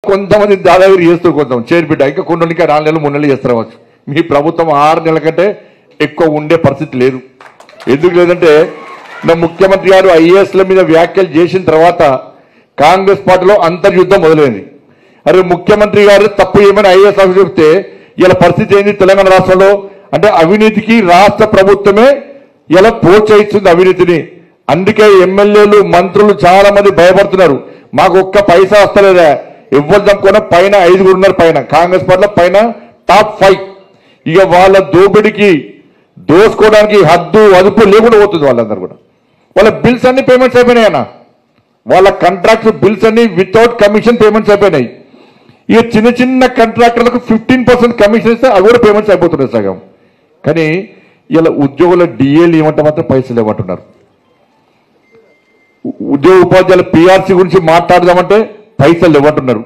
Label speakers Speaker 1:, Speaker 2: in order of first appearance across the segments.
Speaker 1: కొంతమంది దాదాగిరి చేస్తూ కొంత చేరిబిడ్డ ఇంకా కొన్ని 4 నెలలు 3 నెలలు చేస్తారవచ్చు. మీ ప్రభుత్వం 6 నెలల కంటే ఎక్కువ ఉండే పరిస్థితి లేదు. ఎందుకు లేదంటే నా ముఖ్యమంత్రి గారు ఐఏఎస్ల మీద వ్యాఖ్యలు చేసిన తర్వాత కాంగ్రెస్ పార్టీలో అంతర్యుద్ధం మొదలైంది. అరే ముఖ్యమంత్రి గారు తప్పు ఏమైనా ఐఏఎస్ ఆఫీసర్ చెప్తే ఇలా పరిస్థితి ఏంది తెలంగాణ రాష్ట్రంలో అంటే అవినీతికి రాష్ట్ర ప్రభుత్వమే ఇలా ప్రోత్సహిస్తుంది అవినీతిని. అందుకే ఎమ్మెల్యేలు మంత్రులు చాలా మంది భయపడుతున్నారు. మాకు ఒక్క పైసా వస్తలేదా, ఎవరు దమ్ముకున్నా పైన 5 ఉన్నారు, పైన కాంగ్రెస్ పార్టీలో పైన టాప్ 5. ఇక వాళ్ళ దోపిడికి దోసుకోవడానికి హద్దు అదుపు లేకుండా పోతుంది వాళ్ళందరూ కూడా. వాళ్ళ బిల్స్ అన్ని పేమెంట్స్ అయిపోయినాయి అన్న, వాళ్ళ కాంట్రాక్ట్స్ బిల్స్ అన్ని వితౌట్ కమిషన్ పేమెంట్స్ అయిపోయినాయి. ఇక చిన్న చిన్న కాంట్రాక్టర్లకు 15% కమిషన్ ఇస్తే అవి కూడా పేమెంట్స్ అయిపోతున్నాయి సగం. కానీ ఇలా ఉద్యోగుల డిఏలు ఏమంటే మాత్రం పైసలు ఇవ్వమంటున్నారు. ఉద్యోగ ఉపాధ్యాయుల పిఆర్సీ గురించి మాట్లాడదామంటే పైసలు ఇవ్వమంటున్నారు.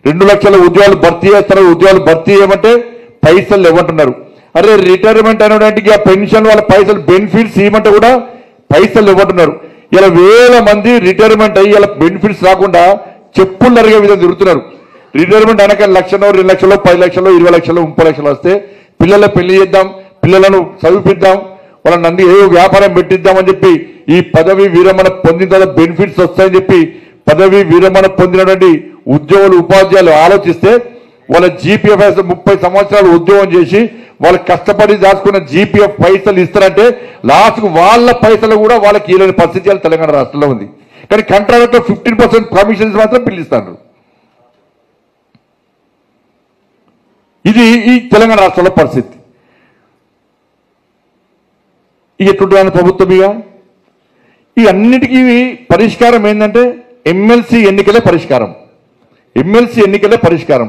Speaker 1: 2 లక్షల ఉద్యోగాలు భర్తీ చేస్తున్నారు, ఉద్యోగాలు భర్తీ చేయమంటే పైసలు ఇవ్వమంటున్నారు. అరే రిటైర్మెంట్ అనేటికి ఆ పెన్షన్ వాళ్ళ పైసలు బెనిఫిట్స్ ఇవ్వమంటే కూడా పైసలు ఇవ్వమంటున్నారు. ఇలా వేల మంది రిటైర్మెంట్ అయ్యి ఇలా బెనిఫిట్స్ రాకుండా చెప్పులు అరిగే విధంగా తిరుగుతున్నారు. రిటైర్మెంట్ అనక 1 లక్షలో 2 లక్షలు 10 లక్షలు 20 లక్షలు 30 లక్షలు వస్తే పిల్లల పెళ్లి చేద్దాం, పిల్లలను చదివిద్దాం, వాళ్ళని అన్ని ఏదో వ్యాపారం పెట్టిద్దామని చెప్పి ఈ పదవి విరమణ పొందిన తర్వాత బెనిఫిట్స్ వస్తాయని చెప్పి పదవి విరమణ పొందినటువంటి ఉద్యోగులు ఉపాధ్యాయులు ఆలోచిస్తే వాళ్ళ జీపీఎఫ్ 30 సంవత్సరాలు ఉద్యోగం చేసి వాళ్ళు కష్టపడి దాచుకున్న జీపీఎఫ్ పైసలు ఇస్తారంటే లాస్ట్కు వాళ్ళ పైసలు కూడా వాళ్ళకి ఇవ్వలేని పరిస్థితి తెలంగాణ రాష్ట్రంలో ఉంది. కానీ కాంట్రాక్ట్లో 15% కమిషన్స్ మాత్రం పిలుస్తారు. ఇది ఈ తెలంగాణ రాష్ట్రంలో పరిస్థితి. ఎటువంటి ప్రభుత్వం ఇక ఈ అన్నిటికీ పరిష్కారం ఏంటంటే ఎమ్మెల్సీ ఎన్నికలే పరిష్కారం.